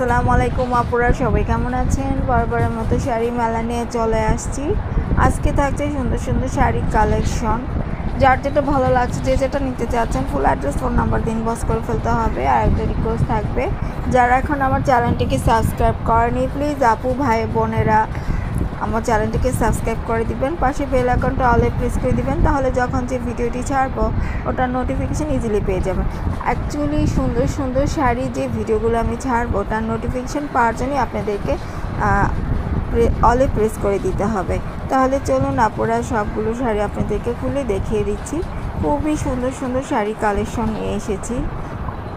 আসসালামু আলাইকুম আপুরা, সবাই কেমন আছেন? বারবারের মতো শাড়ি মেলা নিয়ে চলে আসছি। আজকে থাকছে সুন্দর সুন্দর শাড়ির কালেকশন। যার যেটা ভালো লাগছে, যে যেটা নিতে চাচ্ছেন, ফুল অ্যাড্রেস ফোন নাম্বার দিন বস করে ফেলতে হবে। আর একটা রিকোয়েস্ট থাকবে, যারা এখন আমার চ্যানেলটিকে সাবস্ক্রাইব করেনি, প্লিজ আপু ভাই বোনেরা আমার চ্যানেলটিকে সাবস্ক্রাইব করে দিবেন, পাশে বেল আইকনটা অলে প্রেস করে দিবেন, তাহলে যখন যে ভিডিওটি ছাড়বো ওটার নোটিফিকেশান ইজিলি পেয়ে যাবেন। অ্যাকচুয়ালি সুন্দর সুন্দর শাড়ি যে ভিডিওগুলো আমি ছাড়বো তার নোটিফিকেশান পাওয়ার জন্যই আপনাদেরকে অলে প্রেস করে দিতে হবে। তাহলে চলুন আপুরা সবগুলো শাড়ি আপনাদেরকে খুলে দেখিয়ে দিচ্ছি। খুবই সুন্দর সুন্দর শাড়ি কালেকশন নিয়ে এসেছি।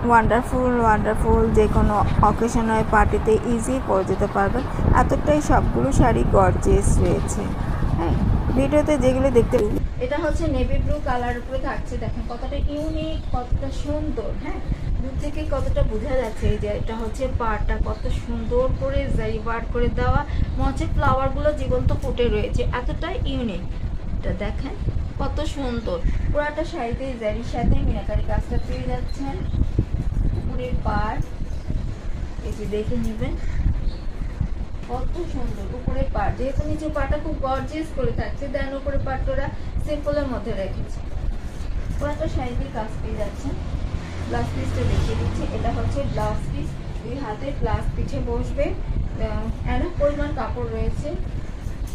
ওয়ান্ডারফুল যে কোনো অকেশনে পার্টিতে ইজি পরে যেতে পারবেন, এতটাই সবগুলো শাড়ি গর্জিয়াস রয়েছে। হ্যাঁ, ভিডিওতে যেগুলো দেখতে, এটা হচ্ছে নেভি ব্লু কালার উপরে থাকছে। দেখেন কতটা ইউনিক, কতটা সুন্দর। হ্যাঁ, দূর থেকে কতটা বোঝা যাচ্ছে যে এটা হচ্ছে পাড়টা কত সুন্দর করে জারি ওয়ার্ক করে দেওয়া, মনে হচ্ছে ফ্লাওয়ারগুলো জীবন্ত ফুটে রয়েছে, এতটাই ইউনিক। এটা দেখেন কত সুন্দর। পুরাটা শাড়িতে জারির সাথে মিনাকারি কাজটা পেয়ে যাচ্ছেন। উপরের পাড় এই যে দেখে নেবেন কত সুন্দর উপরের পাড়, যেহেতু নিচে পাড়টা খুব গর্জিয়াস করে থাকছে, দেন উপরের পাড়টা ওরা সিম্পলের মধ্যে রেখেছে। পুরাটা শাড়িতে কাজ পেয়ে যাচ্ছেন। ব্লাউজ পিসটা দেখিয়ে দিচ্ছি। এটা হচ্ছে ব্লাউজ পিস, দুই হাতে ব্লাউজ পিঠে বসবে, এরকম পরিমাণ কাপড় রয়েছে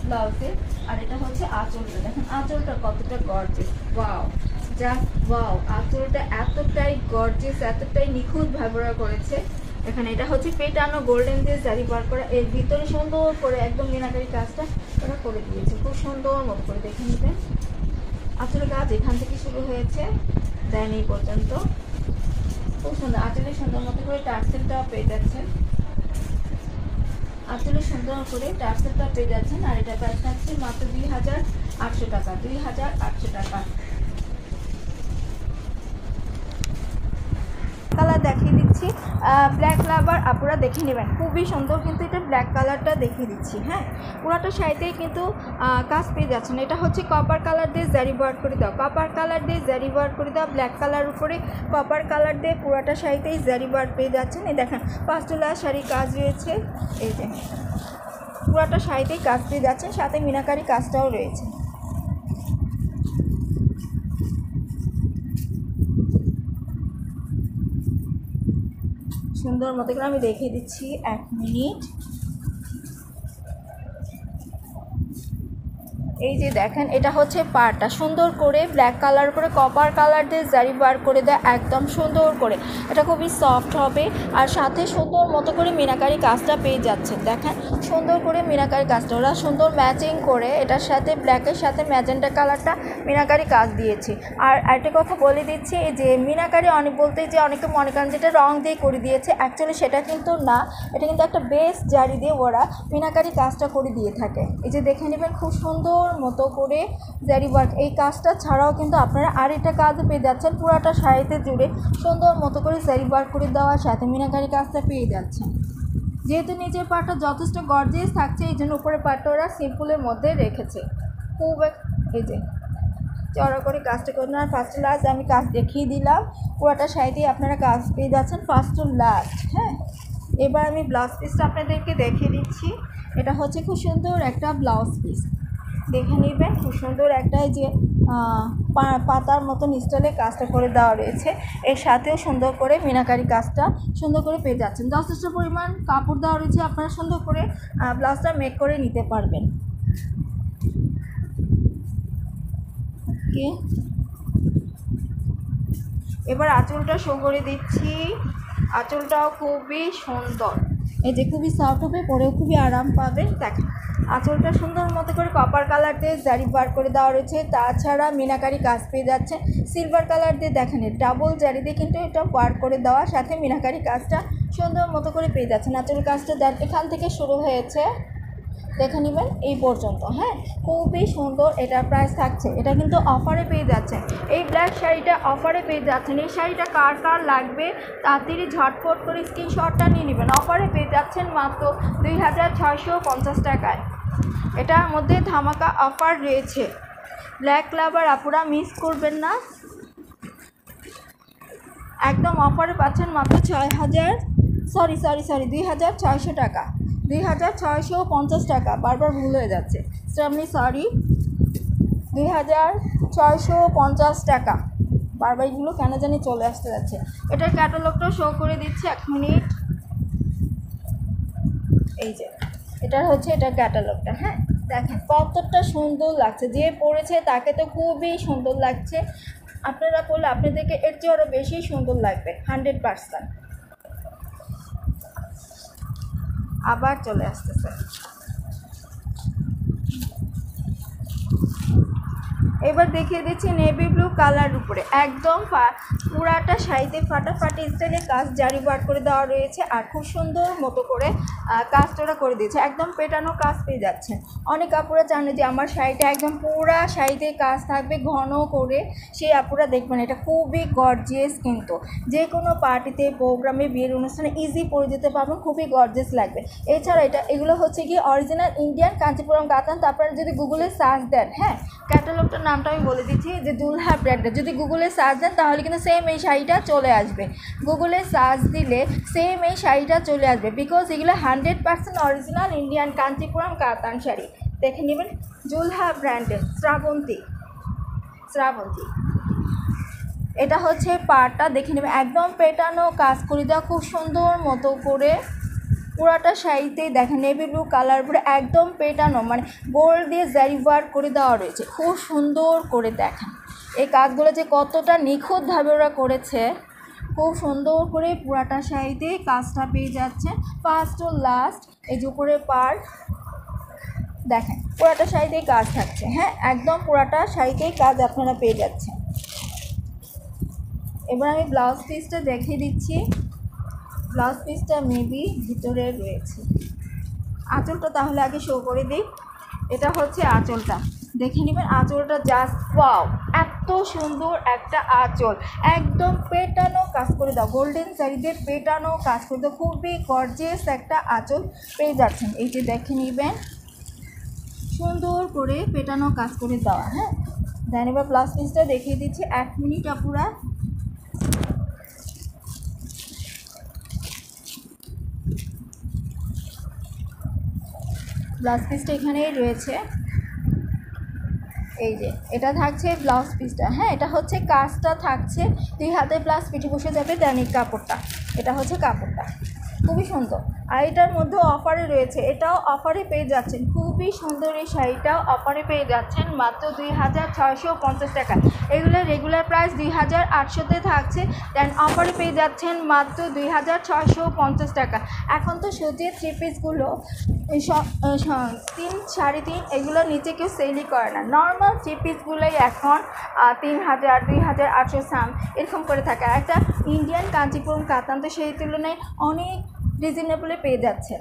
ব্লাউজে। আর এটা হচ্ছে আঁচলটা, দেখেন আঁচলটা কতটা গর্জিয়াস। ওয়াও, জাস্ট ওয়াও, আঁচলটা এতটাই গর্জিয়াস, এতটাই নিখুঁত ভাবে করেছে। এখানে এটা হচ্ছে পেটানো গোল্ডেন দিয়ে জারি বার করা, এর ভিতরে সুন্দর করে একদম মিনাকারি কাজটা ওরা করে দিয়েছে, খুব সুন্দর মতো করে দেখে নিবেন। আঁচলের কাজ এখান থেকে শুরু হয়েছে, দেন এই পর্যন্ত খুব সুন্দর। আঁচলে সুন্দর মতো করে টার্সেলটাও পেয়ে যাচ্ছেন, আঁচলে সুন্দর করে টার্সেলটা পেয়ে যাচ্ছেন। আর এটা প্রাইস থাকছে মাত্র 2800 টাকা, 2800 টাকা। কালার দেখিয়ে দিচ্ছি, ব্ল্যাক লাভার আপনারা দেখে নেবেন, খুবই সুন্দর। কিন্তু এটা ব্ল্যাক কালারটা দেখিয়ে দিচ্ছি। হ্যাঁ, পুরাটা শাড়িতেই কিন্তু কাজ পেয়ে যাচ্ছেন। এটা হচ্ছে কপার কালার দিয়ে জারি ওয়ার্ক করে দাও, কপার কালার দিয়ে জারি ওয়ার্ক করে দাও, ব্ল্যাক কালার উপরে কপার কালার দিয়ে পুরাটা শাড়িতেই জারি ওয়ার্ক পেয়ে যাচ্ছেন। এই দেখেন পাঁচটোলা শাড়ি কাজ রয়েছে, এই যে পুরাটা শাড়িতেই কাজ পেয়ে যাচ্ছেন, সাথে মিনাকারি কাজটাও রয়েছে। সুন্দর মতো করে আমি দেখিয়ে দিচ্ছি, 1 মিনিট। এই যে দেখেন এটা হচ্ছে পাড়টা, সুন্দর করে ব্ল্যাক কালার করে কপার কালার দিয়ে জারি বার করে দেয় একদম সুন্দর করে। এটা খুবই সফট হবে, আর সাথে সুন্দর মতো করে মিনাকারি কাজটা পেয়ে যাচ্ছেন। দেখেন সুন্দর করে মিনাকারি কাজটা ওরা সুন্দর ম্যাচিং করে, এটার সাথে ব্ল্যাকের সাথে ম্যাজেন্টা কালারটা মিনাকারি কাজ দিয়েছি। আর একটা কথা বলে দিচ্ছি, যে মিনাকারি অনেক বলতে যে অনেকে মনে করেন যেটা রং দিয়ে করে দিয়েছে, অ্যাকচুয়ালি সেটা কিন্তু না, এটা কিন্তু একটা বেস জারি দিয়ে ওরা মিনাকারি কাজটা করে দিয়ে থাকে। এই যে দেখে নেবেন খুব সুন্দর মতো করে জারি ওয়ার্ক। এই কাজটা ছাড়াও কিন্তু আপনারা আরেকটা কাজও পেয়ে যাচ্ছেন, পুরাটা শাড়িতে জুড়ে সুন্দর মতো করে জারি ওয়ার্ক করে দেওয়ার সাথে মিনাকারি কাজটা পেয়ে যাচ্ছেন। যেহেতু নিচের পাটটা যথেষ্ট গর্জিয়াস থাকছে, এই জন্য উপরের পাটটা ওরা সিম্পলের মধ্যে রেখেছে। খুব এই যে চড়া করে কাজটা করে নেওয়ার ফার্স্ট টু লাস্ট আমি কাজ দেখিয়ে দিলাম। পুরাটা শাড়িতেই আপনারা কাজ পেয়ে যাচ্ছেন ফার্স্ট টু লাস্ট। হ্যাঁ, এবার আমি ব্লাউজ পিসটা আপনাদেরকে দেখিয়ে দিচ্ছি। এটা হচ্ছে খুব সুন্দর একটা ব্লাউজ পিস, দেখে নেবেন খুব সুন্দর একটা যে পাতার মতন স্টাইলে কাজটা করে দেওয়া রয়েছে, এর সাথেও সুন্দর করে মিনাকারি কাজটা সুন্দর করে পেয়ে যাচ্ছেন। যথেষ্ট পরিমাণ কাপড় দেওয়া রয়েছে, আপনারা সুন্দর করে ব্লাউজটা মেক করে নিতে পারবেন। ওকে, এবার আঁচলটা শো করে দিচ্ছি। আঁচলটাও খুবই সুন্দর, এই যে খুবই সফট হবে, পরেও খুবই আরাম পাবেন। দেখেন আঁচলটা সুন্দর মতো করে কপার কালার দিয়ে জারি বার করে দেওয়া রয়েছে, তাছাড়া মিনাকারি কাজ পেয়ে যাচ্ছে সিলভার কালার দিয়ে। দেখেন ডাবল জারি দিয়ে কিন্তু এটা ওয়ার্ক করে দেওয়া, সাথে মিনাকারি কাজটা সুন্দর মতো করে পেয়ে যাচ্ছেন। আঁচল কাজটা এখান থেকে শুরু হয়েছে, দেখে নেবেন এই পর্যন্ত। হ্যাঁ, খুবই সুন্দর। এটার প্রাইস থাকছে, এটা কিন্তু অফারে পেয়ে যাচ্ছেন, এই ব্ল্যাক শাড়িটা অফারে পেয়ে যাচ্ছেন। এই শাড়িটা কার কার লাগবে তাড়াতাড়ি ঝটফট করে স্ক্রিনশটটা নিয়ে নেবেন। অফারে পেয়ে যাচ্ছেন মাত্র 2650 টাকায়। এটার মধ্যে ধামাকা অফার রয়েছে, ব্ল্যাক লাভার আপুরা মিস করবেন না। একদম অফারে পাচ্ছেন মাত্র সরি 2600 টাকা, 2650 টাকা, বারবার ভুল হয়ে যাচ্ছে শ্রাবণী, সরি 2650 টাকা, বারবার এগুলো কেন জানি চলে আসতে যাচ্ছে। এটার ক্যাটালগটা শো করে দিচ্ছি, 1 মিনিট। এই যে এটার হচ্ছে এটার ক্যাটালগটা। হ্যাঁ, দেখেন কতটা সুন্দর লাগছে, যে পরেছে তাকে তো খুবই সুন্দর লাগছে, আপনারা পরলে আপনাদেরকে এর চেয়ে আরও বেশি সুন্দর লাগবে 100%। আবার চলে আসতেছে। এবার দেখিয়ে দিচ্ছি নেভি ব্লু কালার উপরে একদম পুরাটা শাড়িতে ফাটাফাটি স্টাইলে কাজ জারি ওয়ার্ক করে দেওয়া রয়েছে, আর খুব সুন্দর মতো করে কাজটা করে দিয়েছে, একদম পেটানো কাজ পেয়ে যাচ্ছেন। অনেক আপুরা জানে যে আমার শাড়িটা একদম পুরা শাড়িতে কাজ থাকবে ঘন করে, সেই আপুরা দেখবেন এটা খুবই গর্জিয়াস, কিন্তু যে কোনো পার্টিতে, প্রোগ্রামে, বিয়ের অনুষ্ঠানে ইজি পরে যেতে পারবেন, খুবই গর্জিয়াস লাগবে। এছাড়া এগুলো হচ্ছে কি অরিজিনাল ইন্ডিয়ান কাঞ্চিপুরম কাতান। তারপরে যদি গুগলে সার্চ দেন, হ্যাঁ ক্যাটালগটার নামটা আমি বলে দিচ্ছি, যে দুলহা ব্র্যান্ডের, যদি গুগলে সার্চ দেন তাহলে কিন্তু সেম এই শাড়িটা চলে আসবে, গুগলে সার্চ দিলে সেম এই শাড়িটা চলে আসবে, বিকজ এগুলো 100% অরিজিনাল ইন্ডিয়ান কাঞ্চিপুরম কাতান শাড়ি। দেখে নেবেন, দুলহা ব্র্যান্ডের শ্রাবন্তী। এটা হচ্ছে পাড়টা, দেখে নেবেন একদম পেটানো কাজ করে দেওয়া খুব সুন্দর মতো করে পুরাটা শাড়িতেই দেখেন নেভি ব্লু কালার পরে একদম পেটানো, মানে গোল্ড দিয়ে জারি ওয়ার্ক করে দেওয়া রয়েছে, খুব সুন্দর করে দেখেন এই কাজগুলো যে কতটা নিখুঁতভাবে ওরা করেছে, খুব সুন্দর করে পুরাটা শাড়িতে কাজটা পেয়ে যাচ্ছে ফার্স্ট ও লাস্ট। এই যে উপরে পার্ট দেখেন পুরাটা শাড়িতেই কাজ থাকছে, হ্যাঁ একদম পুরাটা শাড়িতেই কাজ আপনারা পেয়ে যাচ্ছেন। এবার আমি ব্লাউজ পিসটা দেখিয়ে দিচ্ছি, ব্লাউজ পিসটা মেবি ভিতরে রয়েছে। আঁচলটা তাহলে আগে শো করে দিই, এটা হচ্ছে আঁচলটা, দেখে নেবেন আঁচলটা জাস্ট ওয়াও, এত সুন্দর একটা আঁচল, একদম পেটানো কাজ করে দাও, গোল্ডেন শাড়িতে পেটানো কাজ করে দাও, খুবই গর্জিয়াস একটা আঁচল পেয়ে যাচ্ছেন। এই যে দেখে নেবেন সুন্দর করে পেটানো কাজ করে দেওয়া। হ্যাঁ, দেন এবার ব্লাউজ পিসটা দেখিয়ে দিচ্ছি, 1 মিনিট আপুরা। ব্লাউজ পিসটা এখানেই রয়েছে, এই যে এটা থাকছে ব্লাউজ পিসটা। হ্যাঁ, এটা হচ্ছে কাজটা থাকছে 2 হাতে প্লাস পিঠে বসে যাবে দৈনিক কাপড়টা, এটা হচ্ছে কাপড়টা খুবই সুন্দর। আর এটার মধ্যে অফারে রয়েছে, এটাও অফারে পেয়ে যাচ্ছেন, খুবই সুন্দর এই শাড়িটাও অফারে পেয়ে যাচ্ছেন মাত্র 2650 টাকা। এগুলো রেগুলার প্রাইস 2800-তে থাকছে, দেন অফারে পেয়ে যাচ্ছেন মাত্র 2650 টাকা। এখন তো সত্যি 3 পিসগুলো 3, 3.5 এগুলোর নিচে কেউ সেলই করে না, নর্মাল 3 পিসগুলোই এখন 3000, 2800 সাম এরকম করে থাকে। আর একটা ইন্ডিয়ান কাঞ্চিপুরম কাতান তো সেই তুলনায় অনেক রিজনেবলে পেয়ে যাচ্ছেন,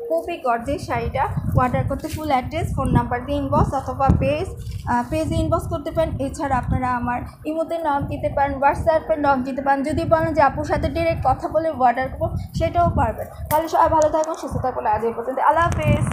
খুবই গর্জিয়াস শাড়িটা। অর্ডার করতে ফুল অ্যাড্রেস, ফোন নাম্বার দিয়ে ইনবক্স অথবা পেজে ইনবক্স করতে পারেন। এছাড়া আপনারা আমার ইমোতে নক দিতে পারেন, হোয়াটসঅ্যাপে নক দিতে পারেন, যদি বলেন যে আপুর সাথে ডিরেক্ট কথা বলে অর্ডার করবো সেটাও পারবেন। তাহলে সবাই ভালো থাকুন, সুস্থ থাকুন, আজ এই পর্যন্ত, আল্লাহ হাফেজ।